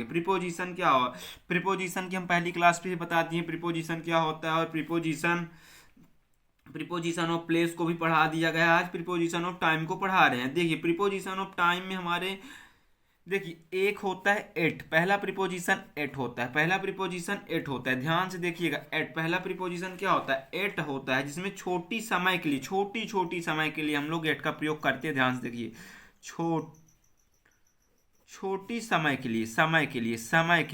होंगे। प्रीपोजिशन क्या हो, प्रीपोजिशन की हम पहली क्लास पे बता दिए प्रीपोजिशन क्या होता है, और प्रीपोजिशन ऑफ प्लेस को भी पढ़ा दिया गया। आज प्रीपोजिशन ऑफ टाइम को पढ़ा रहे हैं। देखिए प्रीपोजिशन ऑफ टाइम में हमारे, देखिए एक होता है एट, पहला प्रीपोजिशन एट होता है, पहला प्रीपोजिशन एट होता है, ध्यान से देखिएगा। एट पहला प्रीपोजिशन क्या होता है, एट होता है, जिसमें छोटी समय के लिए, छोटी छोटी समय के लिए हम लोग एट का प्रयोग करते हैं। ध्यान से देखिए, छोटी समय के लिए, समय के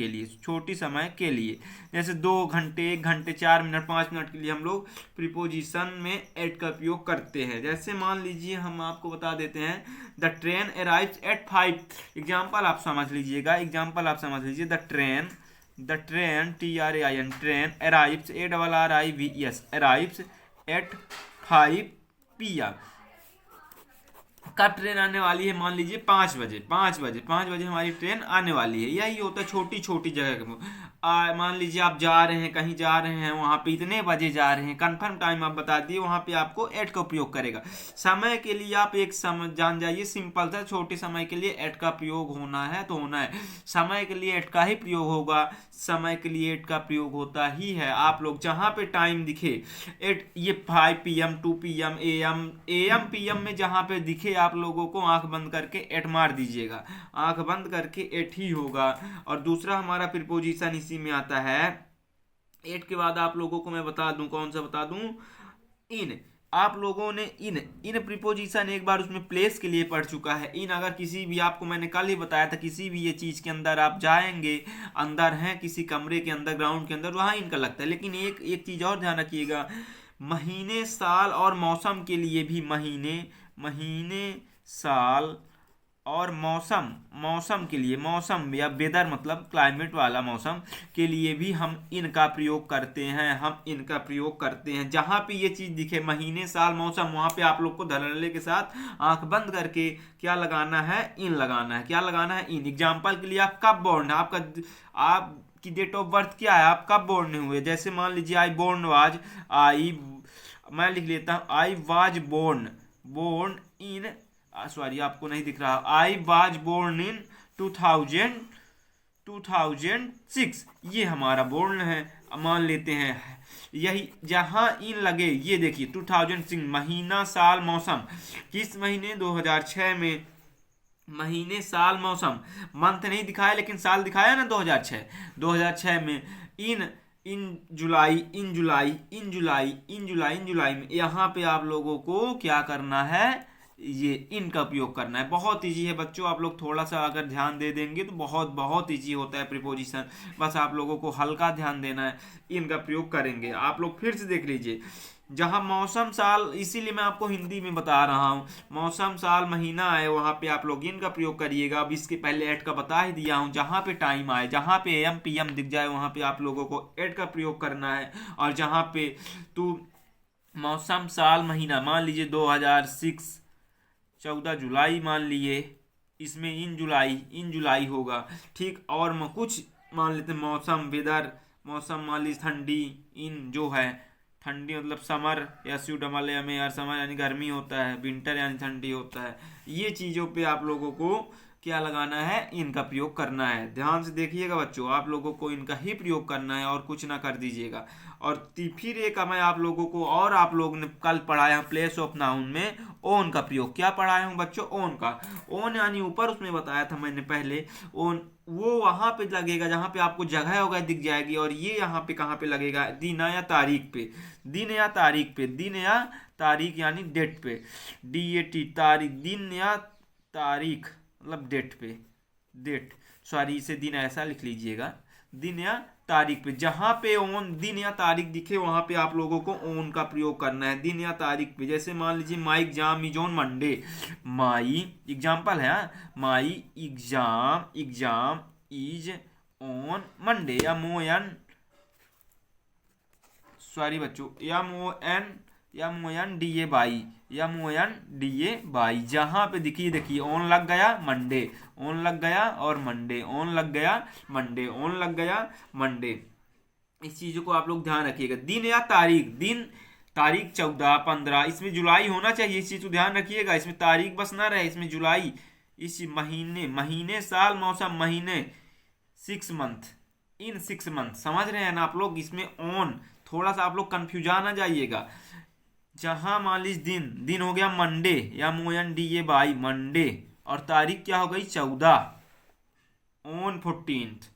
लिए, छोटी समय के लिए, जैसे 2 घंटे, 1 घंटे, 4 मिनट, 5 मिनट के लिए हम लोग प्रीपोजिशन में एट का उपयोग करते हैं। जैसे मान लीजिए हम आपको बता देते हैं, the train arrives eight 5। Example आप समझ लीजिएगा, एग्जाम्पल आप समझ लीजिए। The train TRAIN, train arrives, ARRIVES, arrives eight 5 PM। कब ट्रेन आने वाली है, मान लीजिए 5 बजे, 5 बजे हमारी ट्रेन आने वाली है। यही होता है छोटी छोटी जगह के। मान लीजिए आप जा रहे हैं, कहीं जा रहे हैं, वहां पे इतने बजे जा रहे हैं, कंफर्म टाइम आप बता दिए, वहां पे आपको एट का उपयोग करेगा। समय के लिए आप एक समय जान जाइए, सिंपल सा, छोटे समय के लिए एट का प्रयोग होना है तो होना है, समय के लिए एट का ही प्रयोग होगा, समय के लिए एट का प्रयोग होता ही है। आप लोग जहां पे टाइम दिखे एट, ये 5 PM, 2 PM, AM PM में जहां पे दिखे आप लोगों को आंख बंद करके एट मार दीजिएगा, आंख बंद करके एट ही होगा। और दूसरा हमारा प्रीपोजिशन इसी में आता है। एट के बाद आप लोगों को मैं बता दूं, कौन सा बता दूं, इन। आप लोगों ने इन प्रीपोजिशन एक बार उसमें प्लेस के लिए पढ़ चुका है। इन अगर किसी भी, आपको मैंने कल ही बताया था, किसी भी ये चीज के अंदर आप जाएंगे, अंदर हैं किसी कमरे के अंदर, ग्राउंड के अंदर, वहां इनका लगता है। लेकिन एक एक चीज और ध्यान रखिएगा, महीने, साल और मौसम के लिए भी, महीने, साल और मौसम के लिए, मौसम या वेदर मतलब क्लाइमेट वाला मौसम के लिए भी हम इनका प्रयोग करते हैं, हम इनका प्रयोग करते हैं। जहां पे ये चीज दिखे, महीने, साल, मौसम, वहां पे आप लोग को धड़ल्ले के साथ आंख बंद करके क्या लगाना है, इन लगाना है। क्या लगाना है, इन। एग्जाम्पल के लिए आप कब बोर्न है, आपकी डेट ऑफ बर्थ क्या है, आप कब बोर्न हुए। जैसे मान लीजिए मैं लिख लेता हूं, I was born in, sorry आपको नहीं दिख रहा, आई वाज बोर्न इन 2006, ये हमारा बोर्न है, मान लेते हैं। यही जहां इन लगे, ये देखिए 2006, महीना, साल, मौसम, किस महीने, 2006 में, महीने, साल, मौसम, मंथ नहीं दिखाया लेकिन साल दिखाया ना, 2006 में। इन जुलाई में यहाँ पे आप लोगों को क्या करना है, ये इन का उपयोग करना है। बहुत इजी है बच्चों, आप लोग थोड़ा सा अगर ध्यान दे देंगे तो बहुत बहुत इजी होता है प्रीपोजिशन। बस आप लोगों को हल्का ध्यान देना है, इनका प्रयोग करेंगे। आप लोग फिर से देख लीजिए, जहां मौसम, साल, इसीलिए मैं आपको हिंदी में बता रहा हूं, मौसम, साल, महीना है, वहां पे आप लोग इन का प्रयोग करिएगा। अब इसके पहले एट का बता ही दिया हूं, जहां पे टाइम आए, जहां पे AM PM दिख जाए, वहां पे आप लोगों को एट का प्रयोग करना है। और जहां पे तो मौसम, साल, महीना, मान लीजिए 2006, 14 जुलाई मान लिए, इसमें इन जुलाई होगा, ठीक। और कुछ मान लेते हैं, मौसम, वेदर, मौसम मान लीजिए ठंडी, इन जो है ठंडी मतलब समर, SUMMER, समर यानी गर्मी होता है, विंटर यानी ठंडी होता है। ये चीज़ों पे आप लोगों को क्या लगाना है, इनका प्रयोग करना है। ध्यान से देखिएगा बच्चों, आप लोगों को इनका ही प्रयोग करना है और कुछ ना कर दीजिएगा। और फिर एक मैं आप लोगों को, और आप लोगों ने कल पढ़ाया प्लेस ऑफ नाउन में ओन का प्रयोग। क्या पढ़ाया हूँ बच्चों, ओन का। ओन यानी ऊपर उसमें बताया था मैंने पहले, ओन वो वहां पे लगेगा जहां पे आपको जगह होगा दिख जाएगी। और ये यहाँ पे कहाँ पे लगेगा, दिन या तारीख पे, दिन या तारीख यानी डेट पे, DAT, तारीख, दिन या तारीख मतलब डेट पे, इसे दिन ऐसा लिख लीजिएगा, दिन या तारीख पे। जहां पे ओन, दिन या तारीख दिखे, वहां पे आप लोगों को ओन का प्रयोग करना है, दिन या तारीख पे। जैसे मान लीजिए my exam is on Monday, my example है, my exam is on Monday, sorry बच्चों, MONDA, जहां पे देखिए ऑन लग गया, मंडे, ऑन लग गया, और मंडे, ऑन लग गया, मंडे, ऑन लग गया, मंडे। इस चीजों को आप लोग ध्यान रखिएगा। दिन या तारीख, तारीख 14, 15, इसमें जुलाई होना चाहिए, इस चीज को ध्यान रखिएगा। इसमें तारीख बस ना रहे, इसमें जुलाई। इस महीने, साल, मौसम, महीने 6 मंथ, इन 6 मंथ, समझ रहे हैं ना आप लोग। इसमें ऑन थोड़ा सा आप लोग कंफ्यूजन ना जाइएगा। जहां मान लीजिए दिन दिन हो गया मंडे या MONDAY मंडे, और तारीख क्या हो गई 14, ऑन 14th,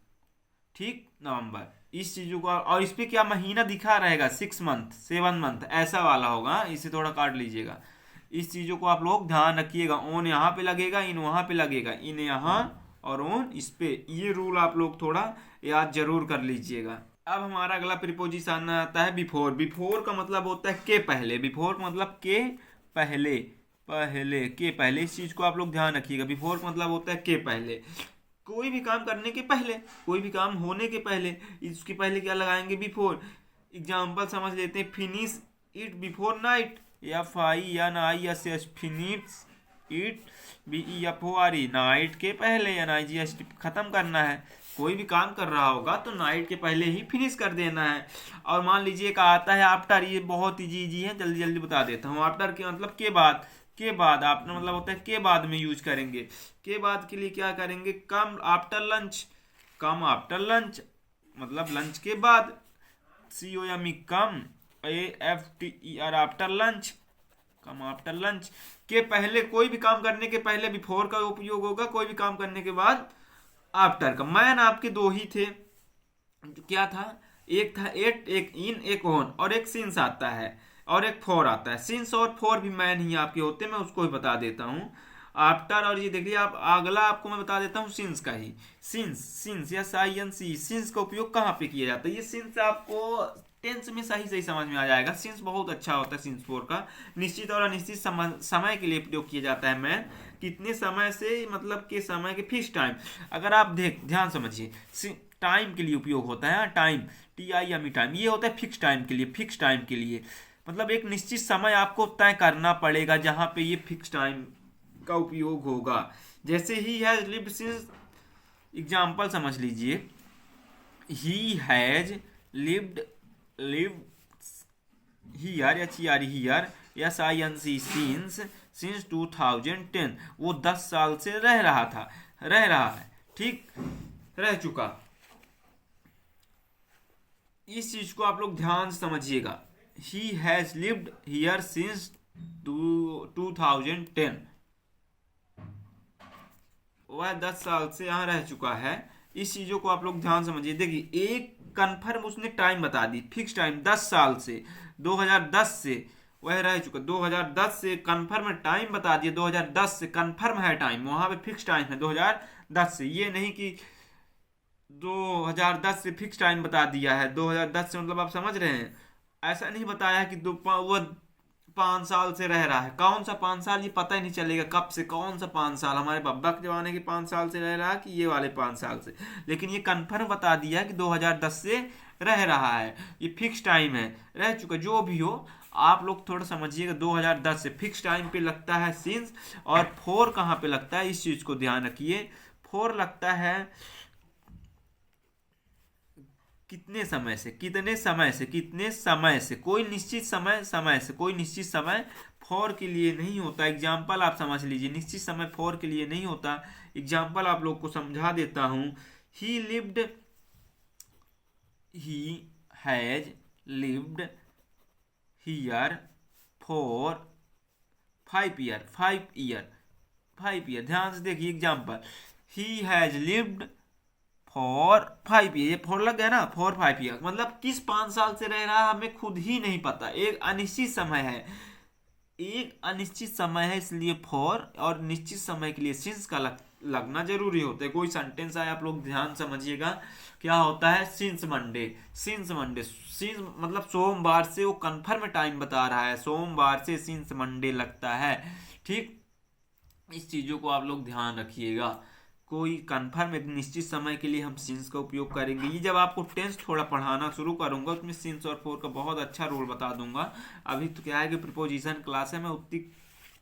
ठीक, नवंबर। इस चीजों को और इस पे क्या महीना दिखा रहेगा 6 मंथ 7 मंथ ऐसा वाला होगा, इसे थोड़ा काट लीजिएगा। इस चीजों को आप लोग ध्यान रखिएगा। ऑन यहाँ पे लगेगा, इन वहां पे लगेगा, इन यहाँ और ऑन इस पे। ये रूल आप लोग थोड़ा याद जरूर कर लीजिएगा। अब हमारा अगला प्रीपोजिशन आता है बिफोर। बिफोर का मतलब होता है के पहले। बिफोर का मतलब के पहले, पहले के पहले। इस चीज को आप लोग ध्यान रखिएगा। बिफोर का मतलब होता है के पहले, कोई भी काम करने के पहले, कोई भी काम होने के पहले। इसके पहले क्या लगाएंगे बिफोर। एग्जाम्पल समझ लेते हैं, finish it before night, FINISH, finish it BEFORE, night के पहले, NIGHT, खत्म करना है। कोई भी काम कर रहा होगा तो नाइट के पहले ही फिनिश कर देना है। और मान लीजिए एक आता है आफ्टर, ये बहुत इजी है, जल्दी जल्दी बता देता हूँ। आफ्टर के मतलब के बाद, के बाद आपने मतलब होता है के बाद में यूज करेंगे। के बाद के लिए क्या करेंगे, come after lunch, come after lunch मतलब लंच के बाद, COME कम, AFTER after lunch, come after lunch. के पहले, कोई भी काम करने के पहले बिफोर का उपयोग होगा, कोई भी काम करने के बाद आफ्टर का। मैन आपके दो ही थे, क्या था, एक था एट, एक इन, एक ऑन, और एक सिंस आता है और एक फॉर आता है। सिंस और फॉर भी मैन ही आपके होते हैं, मैं उसको ही बता देता हूँ। आफ्टर, और ये देखिए आप अगला आपको मैं बता देता हूँ सिंस का ही। सिंस, सिंस या SINC, सिंस का उपयोग कहाँ पे किया जाता है। ये सिंस आपको टेंस में सही सही समझ में आ जाएगा। सिंस बहुत अच्छा होता है। सिंस फोर का निश्चित और अनिश्चित समय के लिए प्रयोग किया जाता है। मैन कितने समय से, मतलब के समय के फिक्स टाइम। अगर आप ध्यान समझिए, टाइम के लिए उपयोग होता है। टाइम, TIME, टाइम, ये होता है फिक्स टाइम के लिए। फिक्स टाइम के लिए मतलब एक निश्चित समय आपको तय करना पड़ेगा जहां पे ये फिक्स टाइम का उपयोग होगा। जैसे he has lived since, example समझ लीजिए, he has lived, live here या चियारी हियर, SINC, सिंस 2010, वो 10 साल से रह रहा था, रह रहा है, ठीक, रह चुका। इस चीज को आप लोग ध्यान से समझिएगा। He has lived here since 2010, वह 10 साल से यहाँ रह चुका है। इस चीजों को आप लोग ध्यान समझिए। देखिए एक कन्फर्म उसने टाइम बता दी, फिक्स टाइम 10 साल से, 2010 से वह रह चुका। 2010 से कन्फर्म टाइम बता दिया, 2010 से कन्फर्म है टाइम, वहां पे फिक्स टाइम है 2010 से। ये नहीं कि 2010 से फिक्स टाइम बता दिया है। 2010 से मतलब आप समझ रहे हैं, ऐसा नहीं बताया कि वो 5 साल से रह रहा है। कौन सा 5 साल, ये पता ही नहीं चलेगा कब से कौन सा 5 साल, हमारे बब्बा के जमाने के 5 साल से रह रहा है कि ये वाले 5 साल से। लेकिन ये कन्फर्म बता दिया कि 2010 से रह रहा है, ये फिक्स टाइम है, रह चुका। जो भी हो आप लोग थोड़ा समझिएगा। 2010 से फिक्स टाइम पे लगता है सिंस, और फोर कहाँ पे लगता है इस चीज को ध्यान रखिए। फोर लगता है कितने समय से, कितने समय से, कितने समय से, कोई निश्चित समय, समय से, कोई निश्चित समय फॉर के लिए नहीं होता। एग्जाम्पल आप समझ लीजिए, निश्चित समय फॉर के लिए नहीं होता। एग्जाम्पल आप लोग को समझा देता हूं। ही lived, he has lived here for 5 year, 5 year, 5 year. ध्यान से देखिए example, he has lived for 5 year, ये फॉर लग गया ना, फॉर 5 ईयर मतलब किस 5 साल से रह रहा है हमें खुद ही नहीं पता। एक अनिश्चित समय है, एक अनिश्चित समय है, इसलिए फॉर, और निश्चित समय के लिए सिंस का लगना जरूरी होता है। कोई सेंटेंस आए आप लोग ध्यान समझिएगा, क्या होता है, since Monday, since Monday, since मतलब सोमवार से, वो कंफर्म टाइम बता रहा है, सोमवार से सिंस मंडे लगता है, ठीक। इस चीजों को आप लोग ध्यान रखिएगा। कोई कंफर्म एक निश्चित समय के लिए हम सिंस का उपयोग करेंगे। ये जब आपको टेंस थोड़ा पढ़ाना शुरू करूंगा उसमें सिंस और फोर का बहुत अच्छा रोल बता दूंगा। अभी तो क्या है कि प्रीपोजिशन क्लास है, मैं उतनी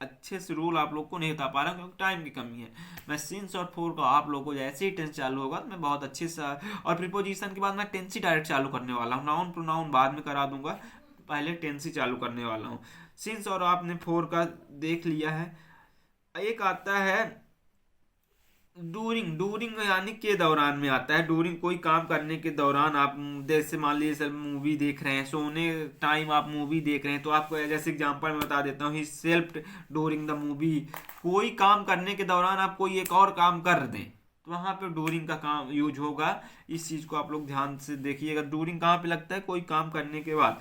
अच्छे से रूल आप लोग को नहीं बता पा रहा हूँ क्योंकि टाइम की कमी है। मैं सिंस और फोर का आप लोगों को जैसे ही टेंस चालू होगा तो मैं बहुत अच्छे से, और प्रीपोजिशन के बाद मैं टेंस ही डायरेक्ट चालू करने वाला हूँ। नाउन प्रोनाउन बाद में करा दूंगा, पहले टेंस ही चालू करने वाला हूँ। सिंस और आपने फोर का देख लिया है। एक आता है डूरिंग डूरिंग यानी के दौरान में आता है। डूरिंग कोई काम करने के दौरान आप, जैसे मान लीजिए सर मूवी देख रहे हैं, सोने टाइम आप मूवी देख रहे हैं, तो आपको जैसे एग्जांपल मैं बता देता हूँ, ही सेल्फ डूरिंग द मूवी। कोई काम करने के दौरान आप कोई एक और काम कर दें तो वहाँ पे डूरिंग का काम यूज होगा। इस चीज़ को आप लोग ध्यान से देखिएगा। डूरिंग कहाँ पे लगता है? कोई काम करने के बाद।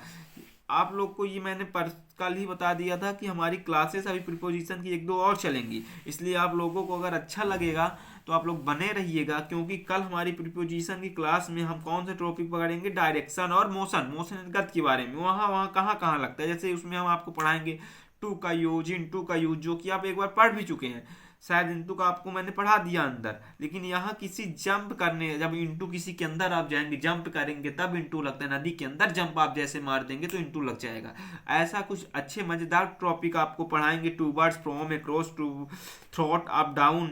आप लोग को ये मैंने कल ही बता दिया था कि हमारी क्लासेस अभी प्रीपोजिशन की एक दो और चलेंगी, इसलिए आप लोगों को अगर अच्छा लगेगा तो आप लोग बने रहिएगा, क्योंकि कल हमारी प्रीपोजिशन की क्लास में हम कौन से टॉपिक पकड़ेंगे? डायरेक्शन और मोशन, मोशन गति के बारे में। वहाँ वहाँ कहाँ कहाँ लगता है, जैसे उसमें हम आपको पढ़ाएंगे टू का यूज, इन टू का यूज, जो कि आप एक बार पढ़ भी चुके हैं। शायद इंटू का आपको मैंने पढ़ा दिया अंदर, लेकिन यहाँ किसी जंप करने, जब इंटू किसी के अंदर आप जाएंगे, जंप करेंगे तब इंटू लगता है। नदी के अंदर जंप आप जैसे मार देंगे तो इंटू लग जाएगा। ऐसा कुछ अच्छे मजेदार टॉपिक आपको पढ़ाएंगे। Two words, from, across, to, through, up, down,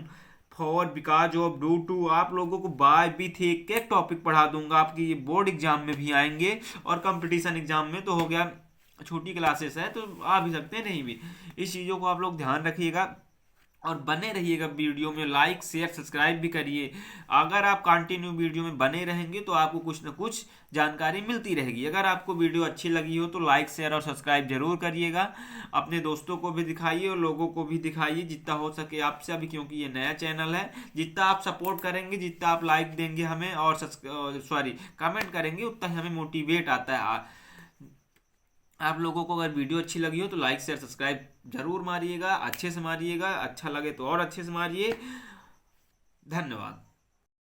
for, because of, due to. आप लोगों को बाय, विथ एक एक टॉपिक पढ़ा दूंगा। आपकी ये बोर्ड एग्जाम में भी आएंगे और कंपटीशन एग्जाम में तो हो गया, छोटी क्लासेस है तो आ भी सकते हैं, नहीं भी। इस चीज़ों को आप लोग ध्यान रखिएगा और बने रहिएगा वीडियो में। लाइक शेयर सब्सक्राइब भी करिए। अगर आप कंटिन्यू वीडियो में बने रहेंगे तो आपको कुछ ना कुछ जानकारी मिलती रहेगी। अगर आपको वीडियो अच्छी लगी हो तो लाइक शेयर और सब्सक्राइब जरूर करिएगा। अपने दोस्तों को भी दिखाइए और लोगों को भी दिखाइए जितना हो सके आपसे, अभी क्योंकि ये नया चैनल है। जितना आप सपोर्ट करेंगे, जितना आप लाइक देंगे हमें और कमेंट करेंगे, उतना ही हमें मोटिवेट आता है। आप लोगों को अगर वीडियो अच्छी लगी हो तो लाइक शेयर सब्सक्राइब जरूर मारिएगा, अच्छे से मारिएगा। अच्छा लगे तो और अच्छे से मारिए। धन्यवाद।